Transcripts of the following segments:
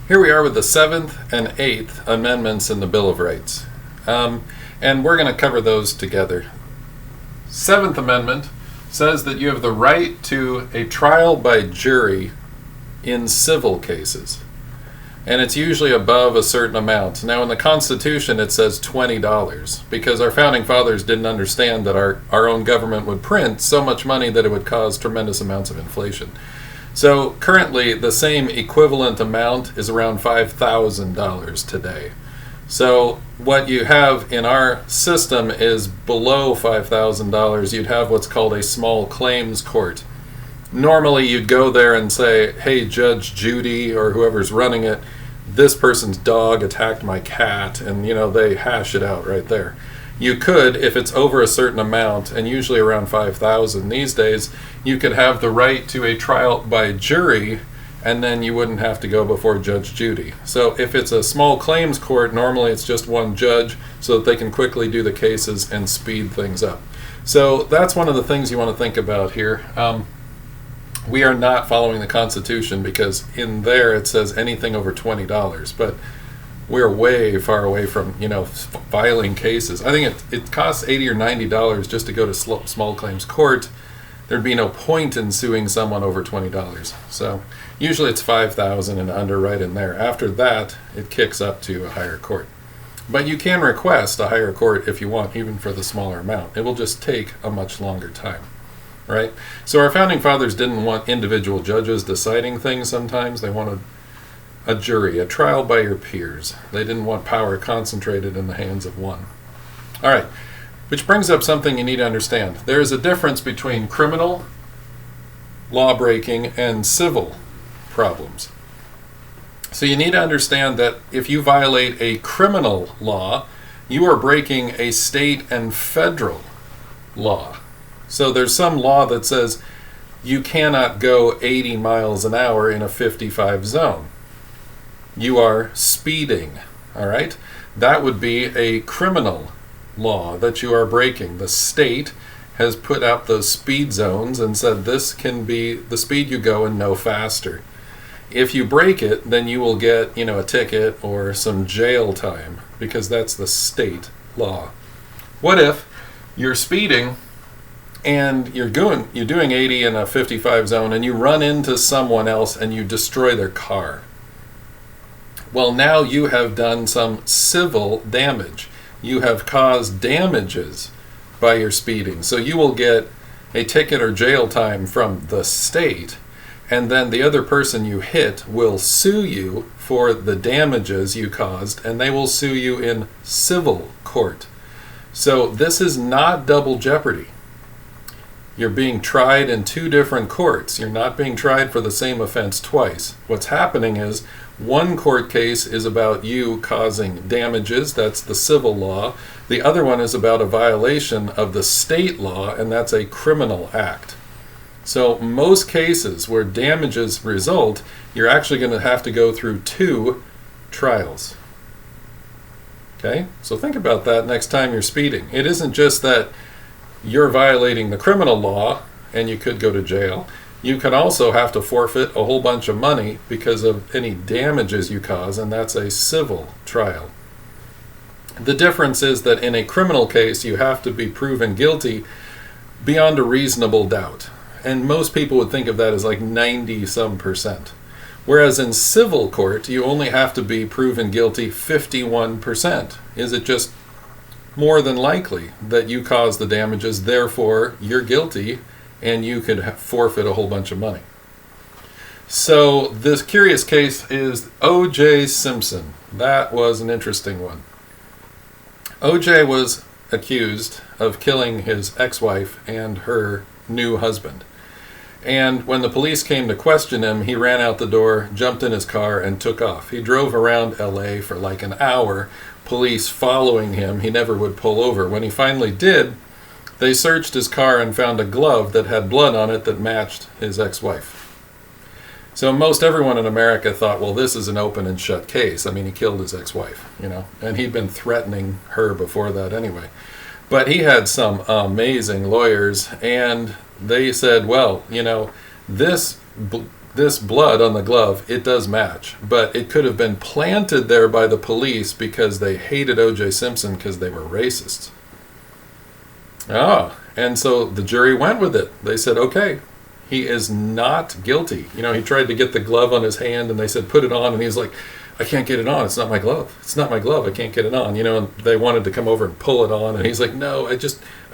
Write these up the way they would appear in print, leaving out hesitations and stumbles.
Here we are with the 7th and 8th Amendments in the Bill of Rights. And we're going to cover those together. 7th Amendment says that you have the right to a trial by jury in civil cases. And it's usually above a certain amount. Now in the Constitution it says $20 because our founding fathers didn't understand that our own government would print so much money that it would cause tremendous amounts of inflation. So currently the same equivalent amount is around $5,000 today. So what you have in our system is below $5,000. You'd have what's called a small claims court. Normally you'd go there and say, hey, Judge Judy or whoever's running it, this person's dog attacked my cat, and they hash it out right there. You could, if it's over a certain amount, and usually around $5,000 these days, you could have the right to a trial by jury, and then you wouldn't have to go before Judge Judy. So if it's a small claims court, normally it's just one judge so that they can quickly do the cases and speed things up. So that's one of the things you want to think about here. We are not following the Constitution because in there it says anything over $20, but we're way far away from filing cases. I think it costs $80 or $90 just to go to small claims court. There'd be no point in suing someone over $20. So usually it's $5,000 and under right in there. After that, it kicks up to a higher court. But you can request a higher court if you want, even for the smaller amount. It will just take a much longer time. Right? So our founding fathers didn't want individual judges deciding things sometimes. They wanted a jury, a trial by your peers. They didn't want power concentrated in the hands of one. All right, which brings up something you need to understand. There is a difference between criminal law-breaking and civil problems. So you need to understand that if you violate a criminal law, you are breaking a state and federal law. So there's some law that says you cannot go 80 miles an hour in a 55 zone. You are speeding, all right? That would be a criminal law that you are breaking. The state has put up those speed zones and said this can be the speed you go and no faster. If you break it, then you will get, a ticket or some jail time because that's the state law. What if you're speeding and you're doing 80 in a 55 zone and you run into someone else and you destroy their car? Well, now you have done some civil damage. You have caused damages by your speeding. So you will get a ticket or jail time from the state, and then the other person you hit will sue you for the damages you caused, and they will sue you in civil court. So this is not double jeopardy. You're being tried in two different courts. You're not being tried for the same offense twice. What's happening is one court case is about you causing damages, that's the civil law. The other one is about a violation of the state law, and that's a criminal act. So most cases where damages result, you're actually going to have to go through two trials. Okay? So think about that next time you're speeding. It isn't just that you're violating the criminal law and you could go to jail. You can also have to forfeit a whole bunch of money because of any damages you cause, and that's a civil trial. The difference is that in a criminal case, you have to be proven guilty beyond a reasonable doubt. And most people would think of that as like 90-some%. Whereas in civil court, you only have to be proven guilty 51%. Is it just more than likely that you caused the damages, therefore you're guilty, and you could forfeit a whole bunch of money. So this curious case is O.J. Simpson. That was an interesting one. O.J. was accused of killing his ex-wife and her new husband. And when the police came to question him, he ran out the door, jumped in his car, and took off. He drove around L.A. for like an hour, police following him. He never would pull over. When he finally did, they searched his car and found a glove that had blood on it that matched his ex-wife. So most everyone in America thought, well, this is an open and shut case. I mean, he killed his ex-wife, and he'd been threatening her before that anyway. But he had some amazing lawyers, and they said, well, this this blood on the glove, it does match, but it could have been planted there by the police because they hated O.J. Simpson because they were racists. And so the jury went with it. They said, okay, he is not guilty. He tried to get the glove on his hand, and they said, put it on, and he's like, I can't get it on. It's not my glove. It's not my glove. I can't get it on. And they wanted to come over and pull it on, and he's like, no, I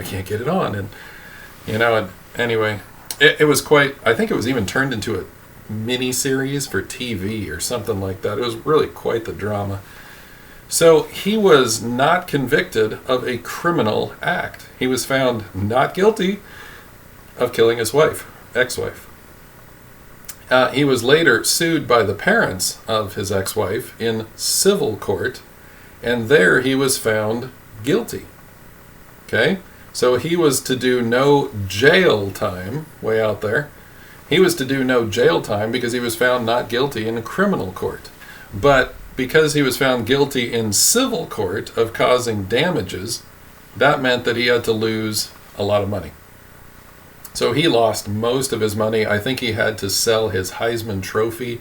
can't get it on. And, and anyway, it was quite, I think it was even turned into a mini series for TV or something like that. It was really quite the drama. So he was not convicted of a criminal act. He was found not guilty of killing his ex-wife. He was later sued by the parents of his ex-wife in civil court, and there he was found guilty. Okay? So he was to do no jail time, way out there. He was to do no jail time because he was found not guilty in a criminal court. But because he was found guilty in civil court of causing damages, that meant that he had to lose a lot of money. So he lost most of his money. I think he had to sell his Heisman Trophy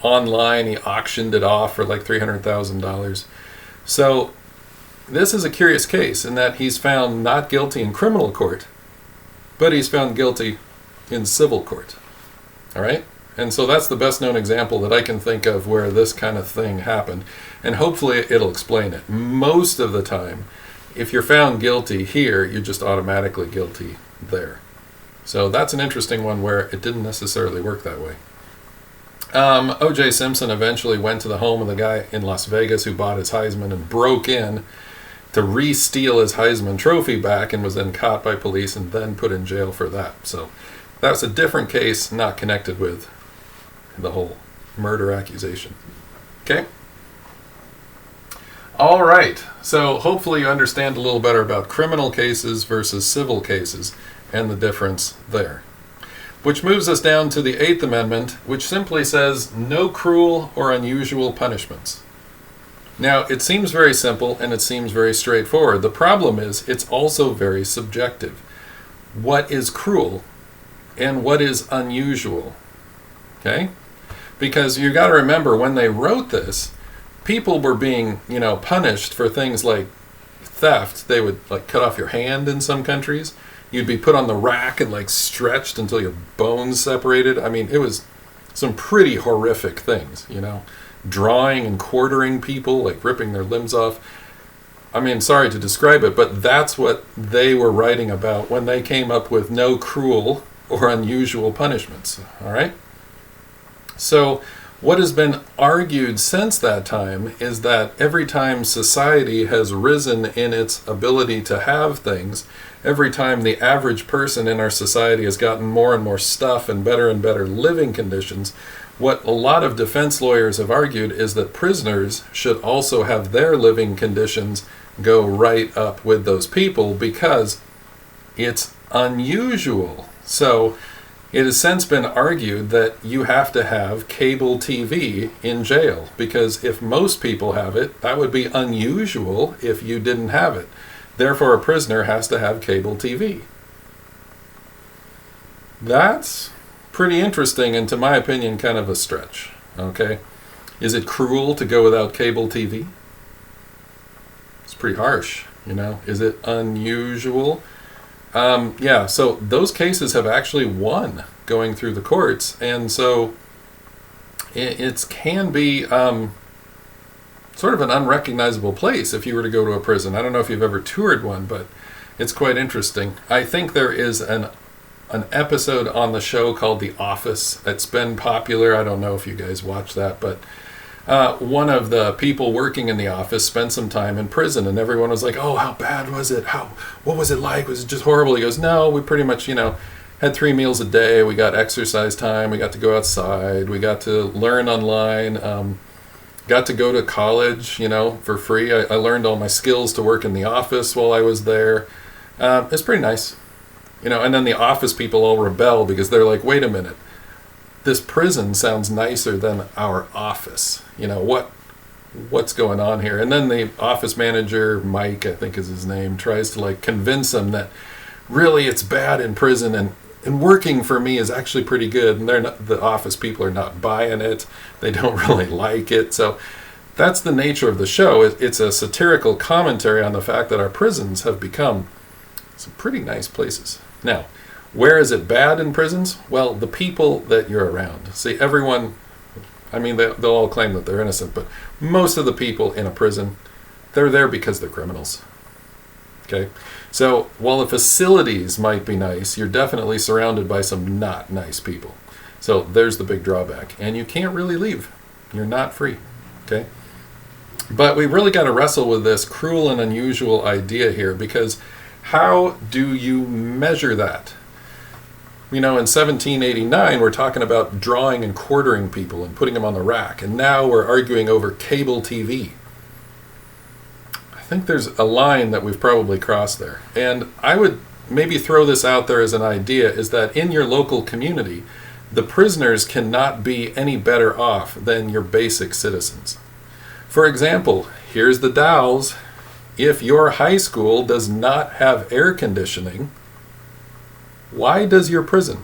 online. He auctioned it off for like $300,000. So this is a curious case in that he's found not guilty in criminal court, but he's found guilty in civil court. All right? And so that's the best known example that I can think of where this kind of thing happened. And hopefully it'll explain it. Most of the time, if you're found guilty here, you're just automatically guilty there. So that's an interesting one where it didn't necessarily work that way. O.J. Simpson eventually went to the home of the guy in Las Vegas who bought his Heisman and broke in to re-steal his Heisman Trophy back, and was then caught by police and then put in jail for that. So that was a different case, not connected with the whole murder accusation. Okay? All right. So hopefully you understand a little better about criminal cases versus civil cases and the difference there. Which moves us down to the Eighth Amendment, which simply says no cruel or unusual punishments. Now, it seems very simple and it seems very straightforward. The problem is it's also very subjective. What is cruel and what is unusual? Okay? Because you got to remember, when they wrote this, people were being, punished for things like theft. They would cut off your hand in some countries. You'd be put on the rack and stretched until your bones separated. I mean, it was some pretty horrific things, Drawing and quartering people, ripping their limbs off. I mean, sorry to describe it, but that's what they were writing about when they came up with no cruel or unusual punishments. All right? So what has been argued since that time is that every time society has risen in its ability to have things, every time the average person in our society has gotten more and more stuff and better living conditions, what a lot of defense lawyers have argued is that prisoners should also have their living conditions go right up with those people because it's unusual. So it has since been argued that you have to have cable TV in jail, because if most people have it, that would be unusual if you didn't have it. Therefore, a prisoner has to have cable TV. That's pretty interesting, and to my opinion, kind of a stretch. Okay? Is it cruel to go without cable TV? It's pretty harsh, Is it unusual? Yeah, so those cases have actually won going through the courts, and so it can be sort of an unrecognizable place if you were to go to a prison. I don't know if you've ever toured one, but it's quite interesting. I think there is an episode on the show called The Office that's been popular. I don't know if you guys watch that, but one of the people working in the office spent some time in prison, and everyone was like, oh, how bad was it? What was it like? Was it just horrible? He goes, no, we pretty much, had 3 meals a day. We got exercise time. We got to go outside. We got to learn online. Got to go to college, for free. I learned all my skills to work in the office while I was there. It's pretty nice. And then the office people all rebel because they're like, wait a minute. This prison sounds nicer than our office. What's going on here? And then the office manager, Mike, I think is his name, tries to convince them that really it's bad in prison, and And working for me is actually pretty good, and the office people are not buying it. They don't really like it. So that's the nature of the show. It's a satirical commentary on the fact that our prisons have become some pretty nice places. Now, where is it bad in prisons? Well, the people that you're around. See, everyone, I mean, they'll all claim that they're innocent, but most of the people in a prison, they're there because they're criminals. Okay? So while the facilities might be nice, you're definitely surrounded by some not nice people. So there's the big drawback. And you can't really leave. You're not free. Okay? But we really got to wrestle with this cruel and unusual idea here, because how do you measure that? You know, in 1789, we're talking about drawing and quartering people and putting them on the rack. And now we're arguing over cable TV. I think there's a line that we've probably crossed there. And I would maybe throw this out there as an idea, is that in your local community, the prisoners cannot be any better off than your basic citizens. For example, here's the Dalles. If your high school does not have air conditioning, why does your prison?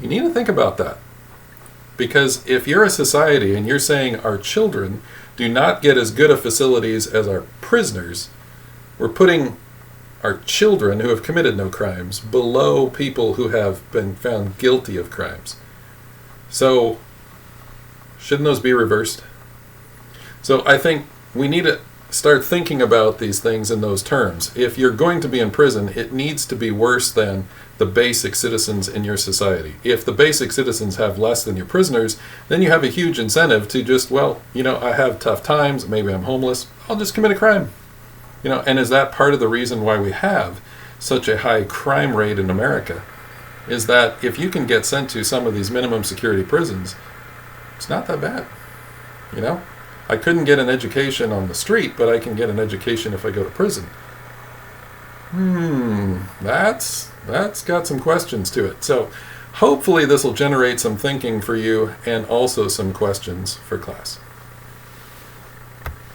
You need to think about that. Because if you're a society and you're saying our children do not get as good of facilities as our prisoners, we're putting our children who have committed no crimes below people who have been found guilty of crimes. So, shouldn't those be reversed? So I think we need to start thinking about these things in those terms. If you're going to be in prison, it needs to be worse than the basic citizens in your society. If the basic citizens have less than your prisoners, then you have a huge incentive to just, well, you know, I have tough times, maybe I'm homeless, I'll just commit a crime. You know, and is that part of the reason why we have such a high crime rate in America? Is that if you can get sent to some of these minimum security prisons, it's not that bad, you know? I couldn't get an education on the street, but I can get an education if I go to prison. That's got some questions to it. So hopefully this will generate some thinking for you and also some questions for class.